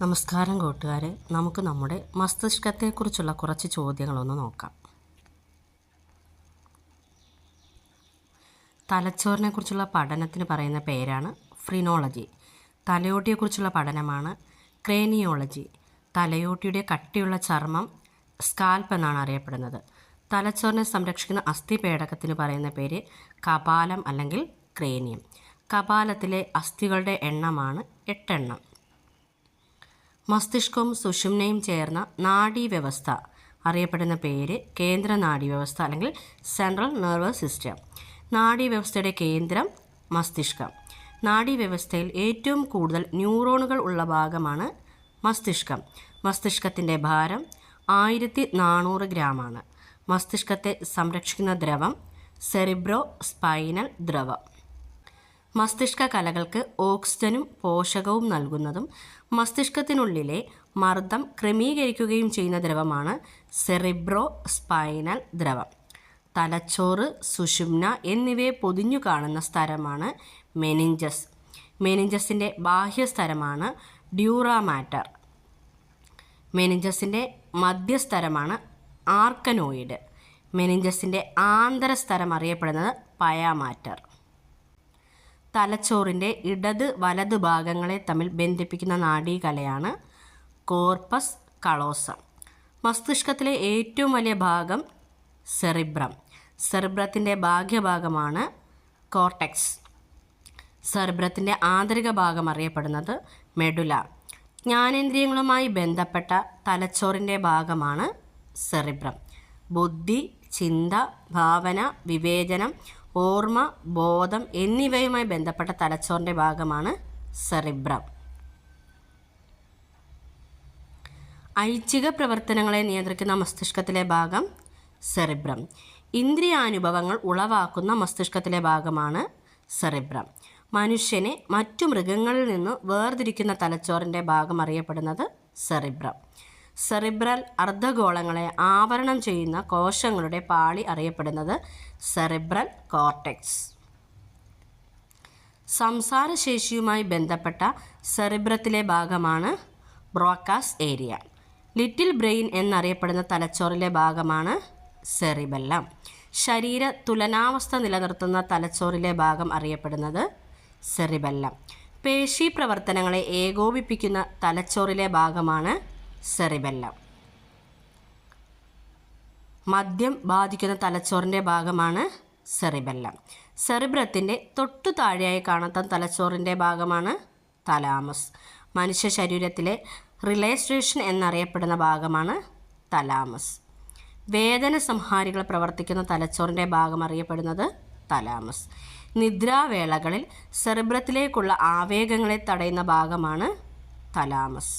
നമസ്കാരം കൂട്ടുകാരെ, നമുക്ക് നമ്മുടെ മസ്തിഷ്കത്തെക്കുറിച്ചുള്ള കുറച്ച് ചോദ്യങ്ങളൊന്ന് നോക്കാം. തലച്ചോറിനെക്കുറിച്ചുള്ള പഠനത്തിന് പറയുന്ന പേരാണ് ഫ്രിനോളജി. തലയോട്ടിയെക്കുറിച്ചുള്ള പഠനമാണ് ക്രേനിയോളജി. തലയോട്ടിയുടെ കട്ടിയുള്ള ചർമ്മം സ്കാൽപ്പ് എന്നാണ് അറിയപ്പെടുന്നത്. തലച്ചോറിനെ സംരക്ഷിക്കുന്ന അസ്ഥിപേടകത്തിന് പറയുന്ന പേര് കപാലം അല്ലെങ്കിൽ ക്രേനിയം. കപാലത്തിലെ അസ്ഥികളുടെ എണ്ണമാണ് 8 എണ്ണം. മസ്തിഷ്കവും സുഷുമ്നയും ചേർന്ന നാഡീവ്യവസ്ഥ അറിയപ്പെടുന്ന പേര് കേന്ദ്ര നാഡീവ്യവസ്ഥ അല്ലെങ്കിൽ സെൻട്രൽ നെർവസ് സിസ്റ്റം. നാഡീവ്യവസ്ഥയുടെ കേന്ദ്രം മസ്തിഷ്കം. നാഡീവ്യവസ്ഥയിൽ ഏറ്റവും കൂടുതൽ ന്യൂറോണുകൾ ഉള്ള ഭാഗമാണ് മസ്തിഷ്കം. മസ്തിഷ്കത്തിൻ്റെ ഭാരം 1400 ഗ്രാമാണ്. മസ്തിഷ്കത്തെ സംരക്ഷിക്കുന്ന ദ്രവം സെറിബ്രോ സ്പൈനൽ ദ്രവം. മസ്തിഷ്ക കലകൾക്ക് ഓക്സിജനും പോഷകവും നൽകുന്നതും മസ്തിഷ്കത്തിനുള്ളിലെ മർദ്ദം ക്രമീകരിക്കുകയും ചെയ്യുന്ന ദ്രവമാണ് സെറിബ്രോ സ്പൈനൽ ദ്രവം. തലച്ചോറ്, സുഷുമ്ന എന്നിവയെ പൊതിഞ്ഞു കാണുന്ന സ്ഥലമാണ് മെനിഞ്ചസ്. മെനിഞ്ചസിൻ്റെ ബാഹ്യസ്ഥലമാണ് ഡ്യൂറ മാറ്റർ. മെനിഞ്ചസിൻ്റെ മധ്യസ്ഥലമാണ് ആർക്കനോയിഡ്. മെനിഞ്ചസിൻ്റെ ആന്തരസ്ഥലം അറിയപ്പെടുന്നത് പയ മാറ്റർ. തലച്ചോറിൻ്റെ ഇടത് വലത് ഭാഗങ്ങളെ തമ്മിൽ ബന്ധിപ്പിക്കുന്ന നാഡീകലയാണ് കോർപ്പസ് കലോസം. മസ്തിഷ്കത്തിലെ ഏറ്റവും വലിയ ഭാഗം സെറിബ്രം. സെറിബ്രത്തിൻ്റെ ബാഹ്യഭാഗമാണ് കോർട്ടെക്സ്. സെറിബ്രത്തിൻ്റെ ആന്തരിക ഭാഗം അറിയപ്പെടുന്നത് മെഡുല. ജ്ഞാനേന്ദ്രിയങ്ങളുമായി ബന്ധപ്പെട്ട തലച്ചോറിൻ്റെ ഭാഗമാണ് സെറിബ്രം. ബുദ്ധി, ചിന്ത, ഭാവന, വിവേചനം, ഓർമ്മ, ബോധം എന്നിവയുമായി ബന്ധപ്പെട്ട തലച്ചോറിൻ്റെ ഭാഗമാണ് സെറിബ്രം. ഐച്ഛിക പ്രവർത്തനങ്ങളെ നിയന്ത്രിക്കുന്ന മസ്തിഷ്കത്തിലെ ഭാഗം സെറിബ്രം. ഇന്ദ്രിയാനുഭവങ്ങൾ ഉളവാക്കുന്ന മസ്തിഷ്കത്തിലെ ഭാഗമാണ് സെറിബ്രം. മനുഷ്യനെ മറ്റു മൃഗങ്ങളിൽ നിന്ന് വേർതിരിക്കുന്ന തലച്ചോറിൻ്റെ ഭാഗം അറിയപ്പെടുന്നത് സെറിബ്രം. സെറിബ്രൽ അർദ്ധഗോളങ്ങളെ ആവരണം ചെയ്യുന്ന കോശങ്ങളുടെ പാളി അറിയപ്പെടുന്നത് സെറിബ്രൽ കോർട്ടെക്സ്. സംസാരശേഷിയുമായി ബന്ധപ്പെട്ട സെറിബ്രത്തിലെ ഭാഗമാണ് ബ്രോക്കാസ് ഏരിയ. ലിറ്റിൽ ബ്രെയിൻ എന്നറിയപ്പെടുന്ന തലച്ചോറിലെ ഭാഗമാണ് സെറിബെല്ലം. ശരീര തുലനാവസ്ഥ നിലനിർത്തുന്ന തലച്ചോറിലെ ഭാഗം അറിയപ്പെടുന്നത് സെറിബെല്ലം. പേശി പ്രവർത്തനങ്ങളെ ഏകോപിപ്പിക്കുന്ന തലച്ചോറിലെ ഭാഗമാണ് സെറിബെല്ലം. മദ്യം ബാധിക്കുന്ന തലച്ചോറിൻ്റെ ഭാഗമാണ് സെറിബെല്ലം. സെറിബ്രത്തിൻ്റെ തൊട്ടു താഴെയായി കാണുന്ന തലച്ചോറിൻ്റെ ഭാഗമാണ് തലാമസ്. മനുഷ്യ ശരീരത്തിലെ റിലേ സ്റ്റേഷൻ എന്നറിയപ്പെടുന്ന ഭാഗമാണ് തലാമസ്. വേദന സംഹാരികൾ പ്രവർത്തിക്കുന്ന തലച്ചോറിൻ്റെ ഭാഗം അറിയപ്പെടുന്നത് തലാമസ്. നിദ്രാവേളകളിൽ സെറിബ്രത്തിലേക്കുള്ള ആവേഗങ്ങളെ തടയുന്ന ഭാഗമാണ് തലാമസ്.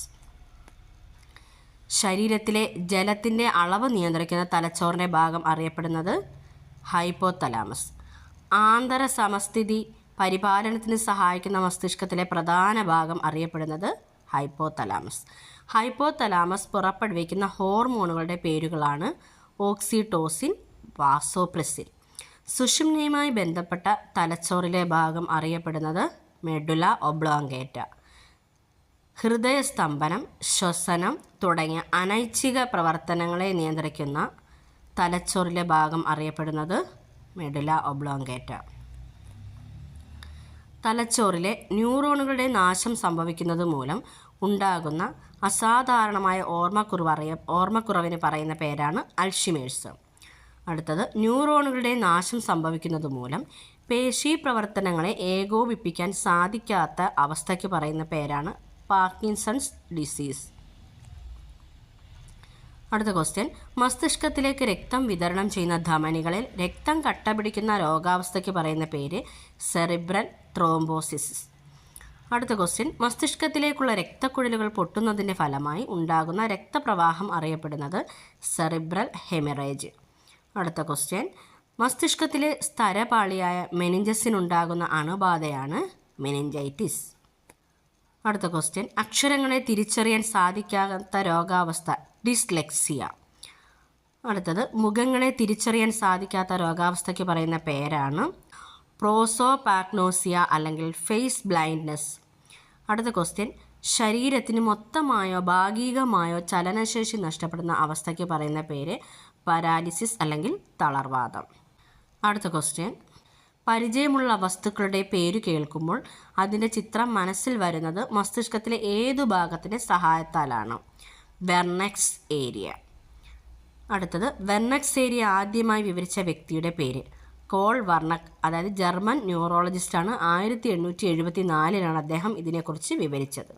ശരീരത്തിലെ ജലത്തിൻ്റെ അളവ് നിയന്ത്രിക്കുന്ന തലച്ചോറിൻ്റെ ഭാഗം അറിയപ്പെടുന്നത് ഹൈപ്പോതലാമസ്. ആന്തര സമസ്ഥിതി പരിപാലനത്തിന് സഹായിക്കുന്ന മസ്തിഷ്കത്തിലെ പ്രധാന ഭാഗം അറിയപ്പെടുന്നത് ഹൈപ്പോതലാമസ്. ഹൈപ്പോതലാമസ് പുറപ്പെടുവിക്കുന്ന ഹോർമോണുകളുടെ പേരുകളാണ് ഓക്സിറ്റോസിൻ, വാസോപ്രസിൻ. സുഷുമ്നയുമായി ബന്ധപ്പെട്ട തലച്ചോറിലെ ഭാഗം അറിയപ്പെടുന്നത് മെഡുല ഒബ്ലോങ്കേറ്റ. ഹൃദയസ്തംഭനം, ശ്വസനം തുടങ്ങിയ അനൈച്ഛിക പ്രവർത്തനങ്ങളെ നിയന്ത്രിക്കുന്ന തലച്ചോറിലെ ഭാഗം അറിയപ്പെടുന്നത് മെഡുല ഒബ്ലോങ്കേറ്റ. തലച്ചോറിലെ ന്യൂറോണുകളുടെ നാശം സംഭവിക്കുന്നത് മൂലം ഉണ്ടാകുന്ന അസാധാരണമായ ഓർമ്മക്കുറവിന് പറയുന്ന പേരാണ് അൽഷിമേഴ്സ്. അടുത്തത്, ന്യൂറോണുകളുടെ നാശം സംഭവിക്കുന്നത് മൂലം പേശി പ്രവർത്തനങ്ങളെ ഏകോപിപ്പിക്കാൻ സാധിക്കാത്ത അവസ്ഥയ്ക്ക് പറയുന്ന പേരാണ് പാർക്കിൻസൺസ് ഡിസീസ്. അടുത്ത ക്വസ്റ്റ്യൻ, മസ്തിഷ്കത്തിലേക്ക് രക്തം വിതരണം ചെയ്യുന്ന ധമനികളിൽ രക്തം കട്ടപിടിക്കുന്ന രോഗാവസ്ഥയ്ക്ക് പറയുന്ന പേര് സെറിബ്രൽ ത്രോംബോസിസ്. അടുത്ത ക്വസ്റ്റ്യൻ, മസ്തിഷ്കത്തിലേക്കുള്ള രക്തക്കുഴലുകൾ പൊട്ടുന്നതിൻ്റെ ഫലമായി ഉണ്ടാകുന്ന രക്തപ്രവാഹം അറിയപ്പെടുന്നത് സെറിബ്രൽ ഹെമറേജ്. അടുത്ത ക്വസ്റ്റ്യൻ, മസ്തിഷ്കത്തിലെ സ്തരപാളിയായ മെനിഞ്ചസിനുണ്ടാകുന്ന അണുബാധയാണ് മെനിഞ്ചൈറ്റിസ്. അടുത്ത ക്വസ്റ്റ്യൻ, അക്ഷരങ്ങളെ തിരിച്ചറിയാൻ സാധിക്കാത്ത രോഗാവസ്ഥ ഡിസ്ലെക്സിയ. അടുത്തത്, മുഖങ്ങളെ തിരിച്ചറിയാൻ സാധിക്കാത്ത രോഗാവസ്ഥയ്ക്ക് പറയുന്ന പേരാണ് പ്രോസോപാഗ്നോസിയ അല്ലെങ്കിൽ ഫേസ് ബ്ലൈൻഡ്നെസ്. അടുത്ത ക്വസ്റ്റ്യൻ, ശരീരത്തിന് മൊത്തമായോ ഭാഗികമായോ ചലനശേഷി നഷ്ടപ്പെടുന്ന അവസ്ഥയ്ക്ക് പറയുന്ന പേര് പരാലിസിസ് അല്ലെങ്കിൽ തളർവാദം. അടുത്ത ക്വസ്റ്റ്യൻ. പരിചയമുള്ള വസ്തുക്കളുടെ പേര് കേൾക്കുമ്പോൾ അതിൻ്റെ ചിത്രം മനസ്സിൽ വരുന്നത് മസ്തിഷ്കത്തിലെ ഏതു ഭാഗത്തിൻ്റെ സഹായത്താലാണ്? വെർണക്സ് ഏരിയ. അടുത്തത്, വെർണക്സ് ഏരിയ ആദ്യമായി വിവരിച്ച വ്യക്തിയുടെ പേര്? കോൾ വർണക്, അതായത് ജർമ്മൻ ന്യൂറോളജിസ്റ്റാണ്. 1874 അദ്ദേഹം ഇതിനെക്കുറിച്ച് വിവരിച്ചത്.